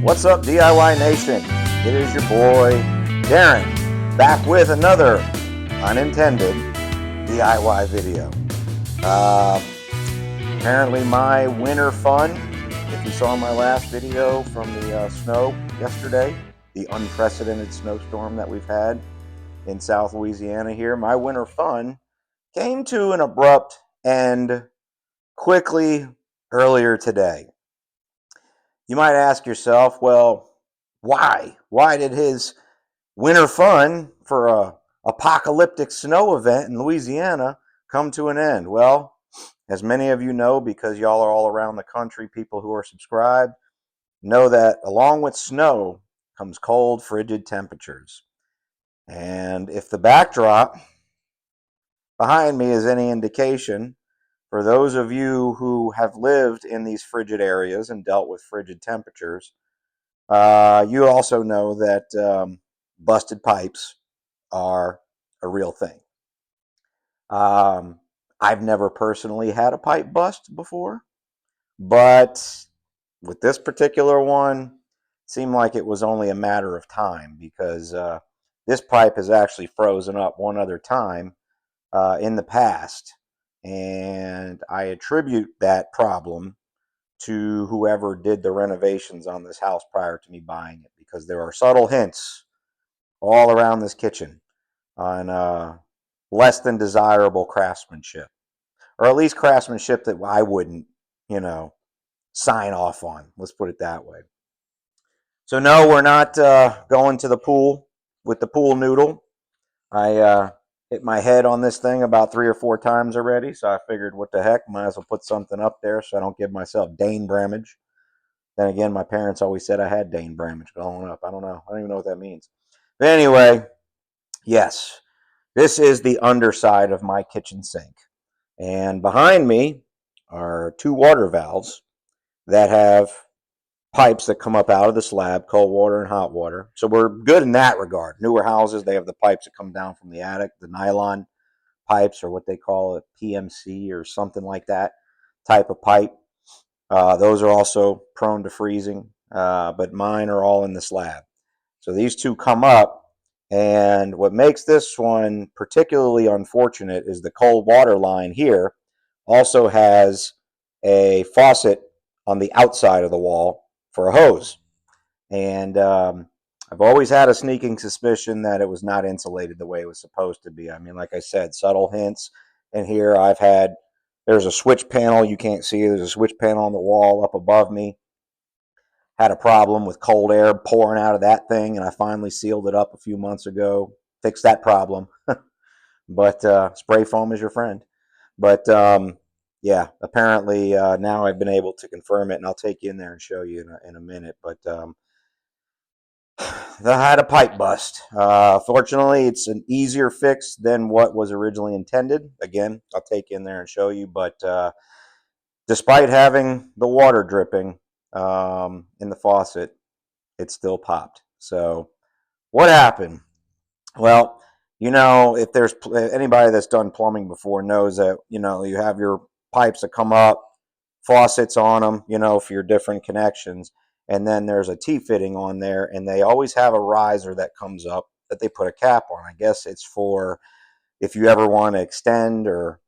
What's up, DIY Nation? It is your boy, Darren, back with another unintended DIY video. Apparently my winter fun, if you saw my last video from the snow yesterday, the unprecedented snowstorm that we've had in South Louisiana here, my winter fun came to an abrupt end quickly earlier today. You might ask yourself, well, why? Why did his winter fun for a apocalyptic snow event in Louisiana come to an end? Well, as many of you know, because y'all are all around the country, people who are subscribed know that along with snow comes cold, frigid temperatures. And if the backdrop behind me is any indication, for those of you who have lived in these frigid areas and dealt with frigid temperatures, you also know that busted pipes are a real thing. I've never personally had a pipe bust before, but with this particular one, it seemed like it was only a matter of time because this pipe has actually frozen up one other time in the past. And I attribute that problem to whoever did the renovations on this house prior to me buying it, because there are subtle hints all around this kitchen on less than desirable craftsmanship, or at least craftsmanship that I wouldn't, sign off on. Let's put it that way. So no, we're not going to the pool with the pool noodle. I hit my head on this thing about 3 or 4 times already, so I figured, what the heck, might as well put something up there so I don't give myself Dane Bramage. Then again, my parents always said I had Dane Bramage growing up. I don't know. I don't even know what that means. But anyway, yes, this is the underside of my kitchen sink. And behind me are 2 water valves that have pipes that come up out of the slab, cold water and hot water. So we're good in that regard. Newer houses, they have the pipes that come down from the attic, the nylon pipes, or what they call it, PMC or something like that type of pipe. Those are also prone to freezing, but mine are all in the slab. So these 2 come up, and what makes this one particularly unfortunate is the cold water line here also has a faucet on the outside of the wall for a hose. And I've always had a sneaking suspicion that it was not insulated the way it was supposed to be. I mean, like I said, subtle hints. And here there's a switch panel. You can't see it. There's a switch panel on the wall up above me. Had a problem with cold air pouring out of that thing, and I finally sealed it up a few months ago. Fixed that problem. But spray foam is your friend. But yeah, apparently now I've been able to confirm it, and I'll take you in there and show you in a minute. But I had a pipe bust. Fortunately, it's an easier fix than what was originally intended. Again, I'll take you in there and show you. But despite having the water dripping in the faucet, it still popped. So what happened? Well, if there's anybody that's done plumbing before knows that, you have your pipes that come up, faucets on them, for your different connections. And then there's a T-fitting on there, and they always have a riser that comes up that they put a cap on. I guess it's for if you ever want to extend or,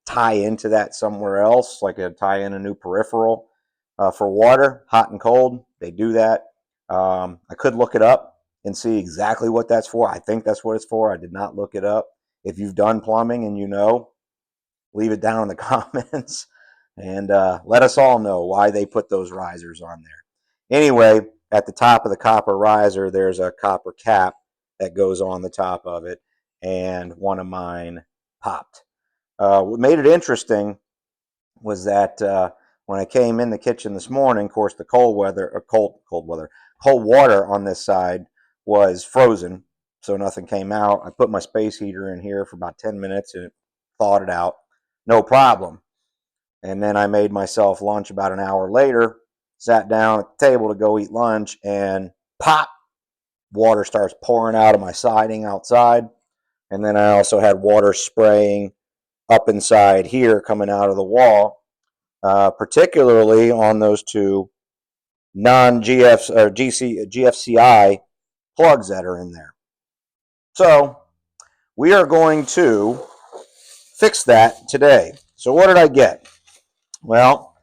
tie into that somewhere else, like tie in a new peripheral for water, hot and cold. They do that. I could look it up and see exactly what that's for. I think that's what it's for. I did not look it up. If you've done plumbing and leave it down in the comments and let us all know why they put those risers on there. Anyway, at the top of the copper riser, there's a copper cap that goes on the top of it, and one of mine popped. What made it interesting was that when I came in the kitchen this morning, of course, the cold water on this side was frozen, so nothing came out. I put my space heater in here for about 10 minutes and it thawed it out. No problem. And then I made myself lunch about an hour later, sat down at the table to go eat lunch, and pop, water starts pouring out of my siding outside. And then I also had water spraying up inside here coming out of the wall, particularly on those 2 non-GF or GFCI plugs that are in there. So we are going to fix that today. So what did I get? Well,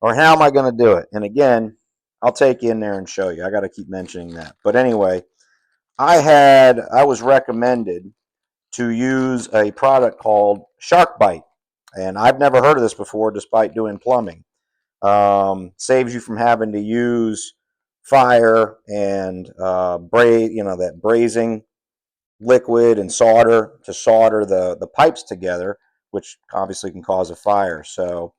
or how am I going to do it? And again, I'll take you in there and show you. I got to keep mentioning that. But anyway, I was recommended to use a product called Shark Bite. And I've never heard of this before despite doing plumbing. Saves you from having to use fire and that brazing liquid and solder to solder the pipes together, which obviously can cause a fire. So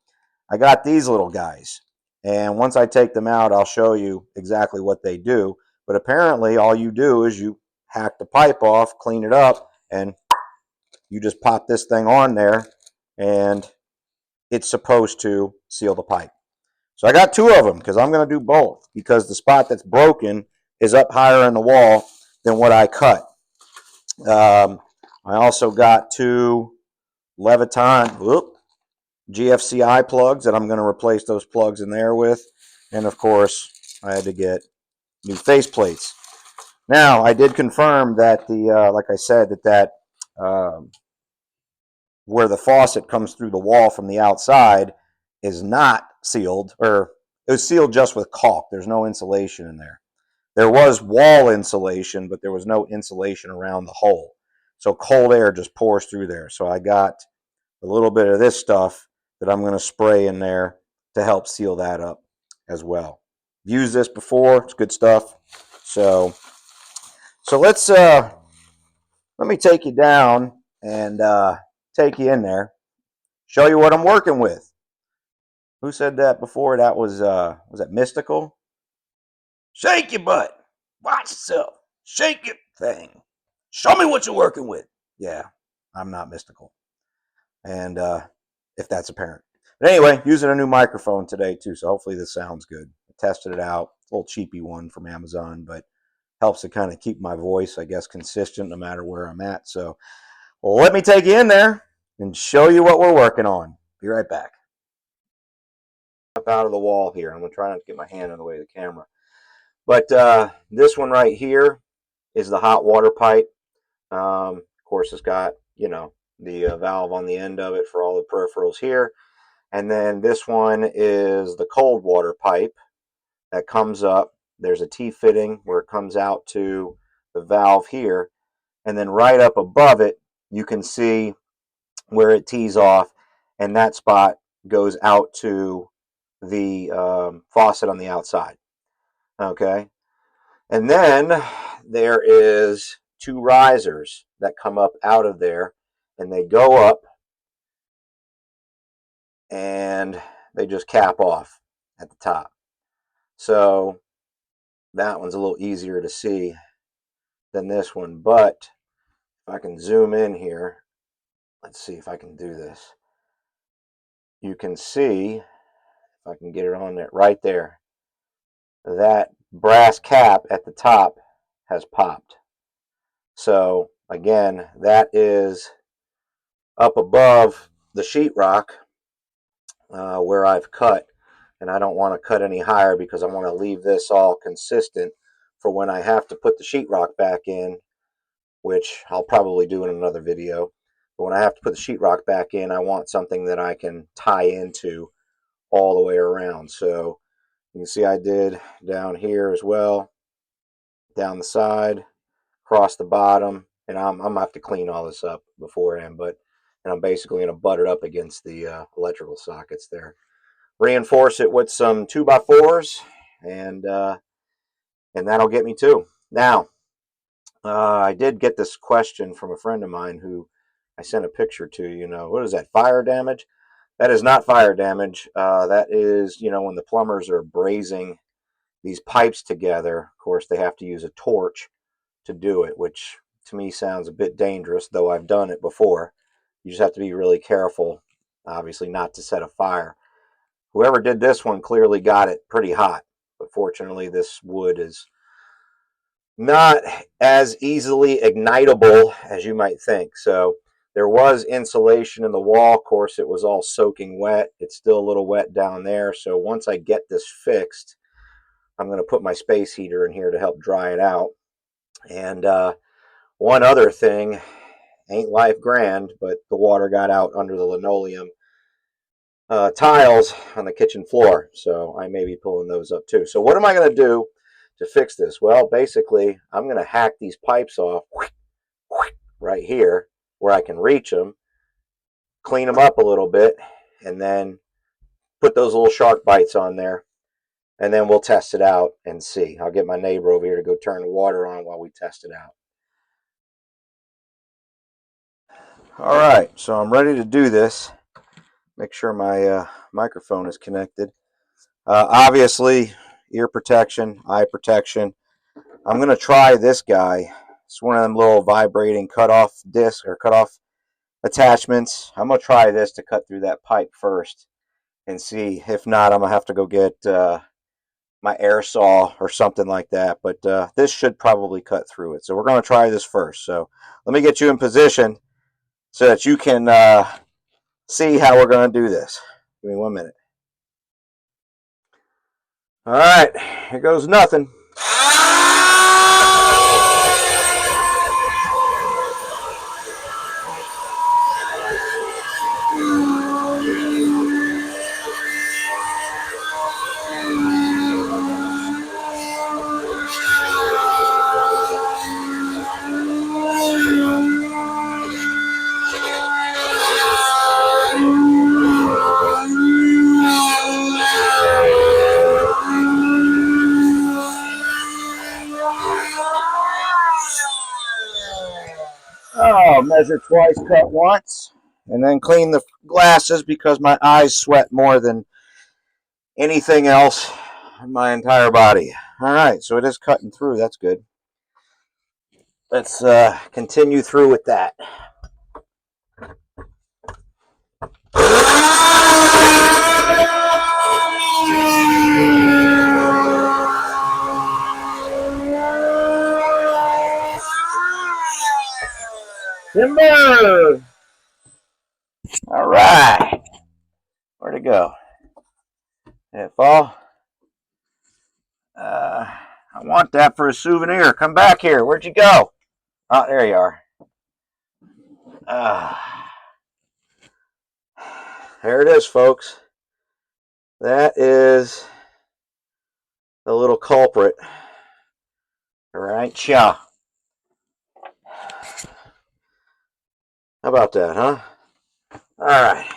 I got these little guys, and once I take them out, I'll show you exactly what they do. But apparently all you do is you hack the pipe off, clean it up, and you just pop this thing on there, and it's supposed to seal the pipe. So I got two of them because I'm going to do both, because the spot that's broken is up higher in the wall than what I cut. I also got two Leviton GFCI plugs that I'm going to replace those plugs in there with. And of course, I had to get new face plates. Now, I did confirm that like I said, that where the faucet comes through the wall from the outside is not sealed, or it was sealed just with caulk. There's no insulation in there. There was wall insulation, but there was no insulation around the hole. So cold air just pours through there. So I got a little bit of this stuff that I'm going to spray in there to help seal that up as well. I've used this before. It's good stuff. So let me take you down and take you in there, show you what I'm working with. Who said that before? That was that Mystical? Shake your butt. Watch yourself. Shake your thing. Show me what you're working with. Yeah, I'm not Mystical. And if that's apparent. But anyway, using a new microphone today too, so hopefully this sounds good. I tested it out. It's a little cheapy one from Amazon, but helps to kind of keep my voice, I guess, consistent no matter where I'm at. So let me take you in there and show you what we're working on. Be right back. Up out of the wall here. I'm going to try not to get my hand in the way of the camera. But this one right here is the hot water pipe. Of course, it's got, the valve on the end of it for all the peripherals here. And then this one is the cold water pipe that comes up. There's a T-fitting where it comes out to the valve here. And then right up above it, you can see where it tees off. And that spot goes out to the faucet on the outside. Okay. And then there is two risers that come up out of there, and they go up and they just cap off at the top. So that one's a little easier to see than this one. But if I can zoom in here, let's see if I can do this. You can see, if I can get it on there, right there, that brass cap at the top has popped. So again, that is up above the sheetrock where I've cut, and I don't want to cut any higher because I want to leave this all consistent for when I have to put the sheetrock back in, which I'll probably do in another video. But when I have to put the sheetrock back in, I want something that I can tie into all the way around. So you can see I did down here as well, down the side, across the bottom, and I'm gonna have to clean all this up beforehand, and I'm basically going to butt it up against the electrical sockets there. Reinforce it with some 2x4s, and that'll get me too. Now, I did get this question from a friend of mine who I sent a picture to. What is that, fire damage? That is not fire damage. That is, when the plumbers are brazing these pipes together, of course, they have to use a torch to do it, which to me sounds a bit dangerous, though I've done it before. You just have to be really careful, obviously, not to set a fire. Whoever did this one clearly got it pretty hot, but fortunately this wood is not as easily ignitable as you might think. So there was insulation in the wall. Of course, it was all soaking wet. It's still a little wet down there. So once I get this fixed, I'm going to put my space heater in here to help dry it out. And one other thing, ain't life grand, but the water got out under the linoleum tiles on the kitchen floor, so I may be pulling those up too. So what am I going to do to fix this? Well, basically, I'm going to hack these pipes off right here where I can reach them, clean them up a little bit, and then put those little shark bites on there, and then we'll test it out and see. I'll get my neighbor over here to go turn the water on while we test it out. All right, so I'm ready to do this. Make sure my microphone is connected. Obviously, ear protection, eye protection. I'm going to try this guy. It's one of them little vibrating cut-off disc or cut-off attachments. I'm going to try this to cut through that pipe first and see. If not, I'm going to have to go get my air saw or something like that. But this should probably cut through it. So we're going to try this first. So let me get you in position so that you can see how we're going to do this. Give me 1 minute. All right, here goes nothing. Oh, measure twice, cut once, and then clean the glasses because my eyes sweat more than anything else in my entire body. All right, so it is cutting through. That's good. Let's continue through with that. Timber! All right. Where'd it go? Did it fall? I want that for a souvenir. Come back here. Where'd you go? Oh, there you are. There it is, folks. That is the little culprit. Right, yeah. How about that, huh? All right.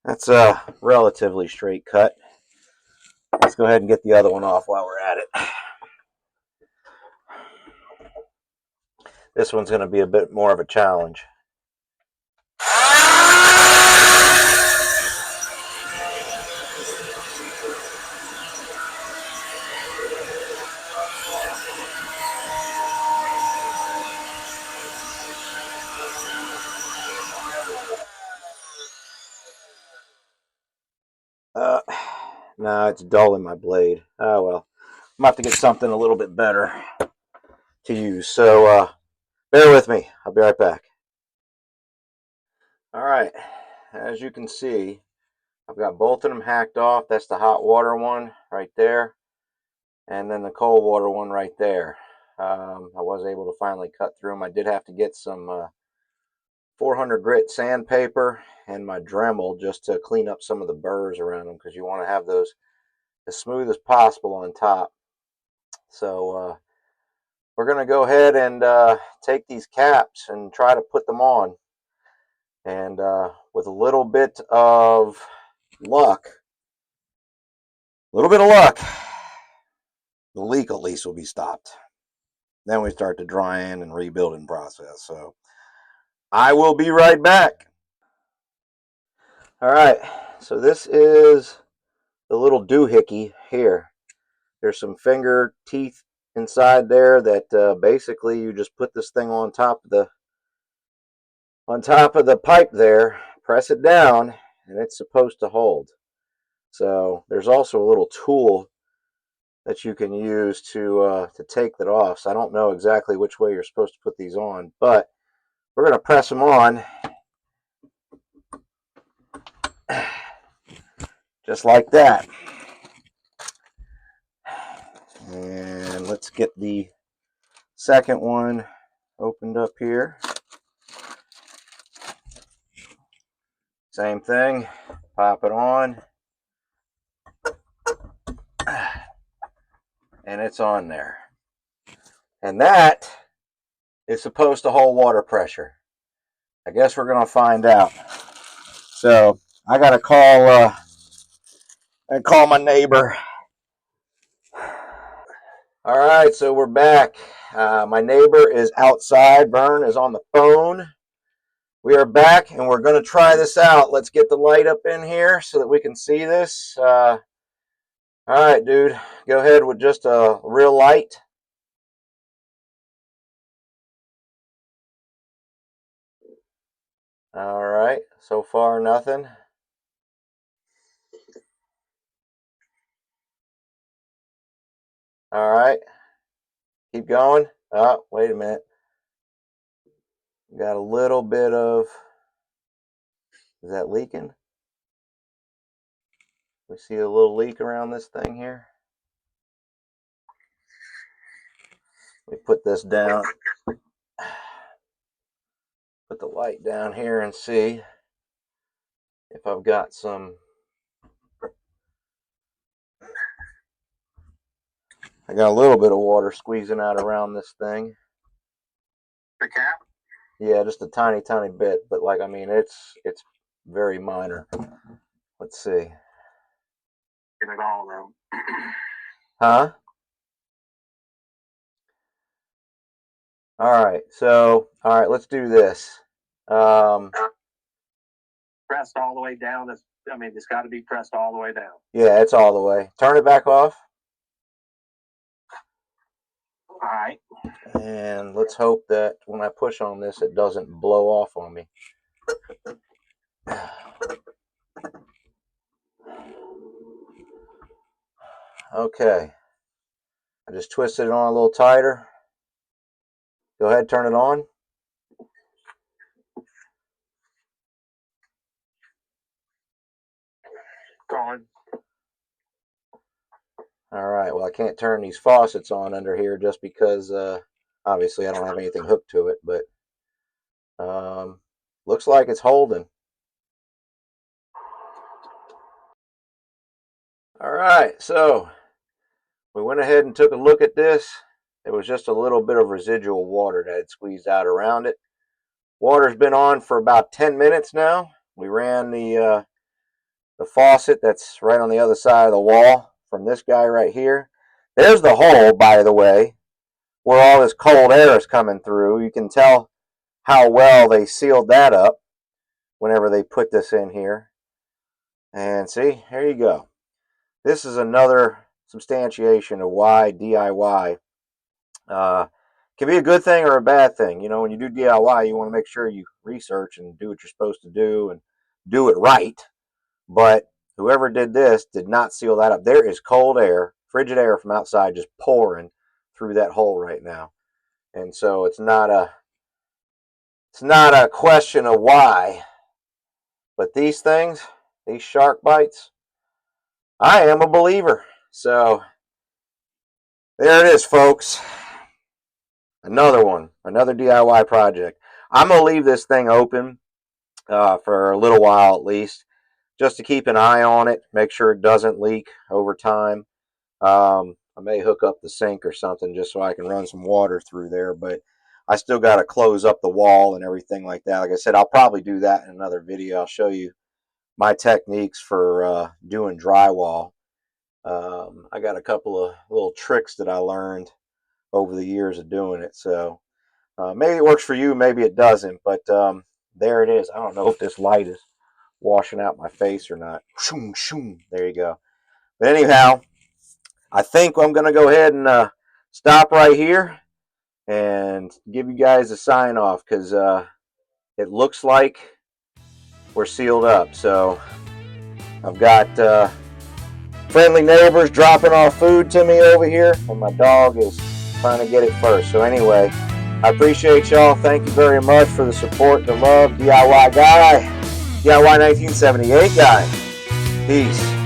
That's a relatively straight cut. Let's go ahead and get the other one off while we're at it. This one's going to be a bit more of a challenge. No, it's dull in my blade. Oh, well. I'm going to have to get something a little bit better to use. So, bear with me. I'll be right back. All right. As you can see, I've got both of them hacked off. That's the hot water one right there. And then the cold water one right there. I was able to finally cut through them. I did have to get some 400 grit sandpaper and my Dremel just to clean up some of the burrs around them, because you want to have those as smooth as possible on top. So we're going to go ahead and take these caps and try to put them on. And with a little bit of luck, the leak at least will be stopped. Then we start the drying and rebuilding process. So I will be right back. All right, so this is the little doohickey here. There's some finger teeth inside there that basically you just put this thing on top of the pipe there, press it down, and it's supposed to hold. So there's also a little tool that you can use to take that off. So I don't know exactly which way you're supposed to put these on, but we're going to press them on just like that. And let's get the second one opened up here. Same thing, pop it on, and it's on there. And that is supposed to hold water pressure. I guess we're going to find out. So I got to call my neighbor. All right, so we're back. My neighbor is outside. Vern is on the phone. We are back, and we're going to try this out. Let's get the light up in here so that we can see this. All right, dude, go ahead with just a real light. All right, so far nothing. All right, keep going. Oh, wait a minute. Got a little bit of, is that leaking? We see a little leak around this thing here. Let me put this down. Put the light down here and see if I've got some. I got a little bit of water squeezing out around this thing. The cap? Yeah, just a tiny bit, but like, I mean, it's very minor. Let's see. Get it all though. Huh? All right, so let's do this. Pressed all the way down. It's got to be pressed all the way down. Yeah, it's all the way. Turn it back off. All right. And let's hope that when I push on this, it doesn't blow off on me. Okay. I just twisted it on a little tighter. Go ahead, turn it on. Going. All right. Well, I can't turn these faucets on under here just because obviously I don't have anything hooked to it, but looks like it's holding. All right. So we went ahead and took a look at this. There was just a little bit of residual water that had squeezed out around it. Water's been on for about 10 minutes now. We ran the faucet that's right on the other side of the wall from this guy right here. There's the hole, by the way, where all this cold air is coming through. You can tell how well they sealed that up whenever they put this in here. And see, here you go. This is another substantiation of why DIY can be a good thing or a bad thing. You know, when you do DIY, you want to make sure you research and do what you're supposed to do and do it right. But whoever did this did not seal that up. There is cold air, frigid air from outside just pouring through that hole right now. And so it's not a question of why. But these things, these shark bites, I am a believer. So there it is, folks. Another one, another DIY project. I'm going to leave this thing open for a little while at least, just to keep an eye on it, make sure it doesn't leak over time. I may hook up the sink or something just so I can run some water through there, but I still got to close up the wall and everything like that. Like I said, I'll probably do that in another video. I'll show you my techniques for doing drywall. I got a couple of little tricks that I learned over the years of doing it. So maybe it works for you, maybe it doesn't, but there it is. I don't know if this light is washing out my face or not. Shoom, shoom. There you go. But anyhow, I think I'm going to go ahead and stop right here and give you guys a sign off because it looks like we're sealed up. So I've got friendly neighbors dropping off food to me over here, and my dog is trying to get it first. So anyway, I appreciate y'all. Thank you very much for the support, the love. DIY guy, DIY 1978 guy. Peace.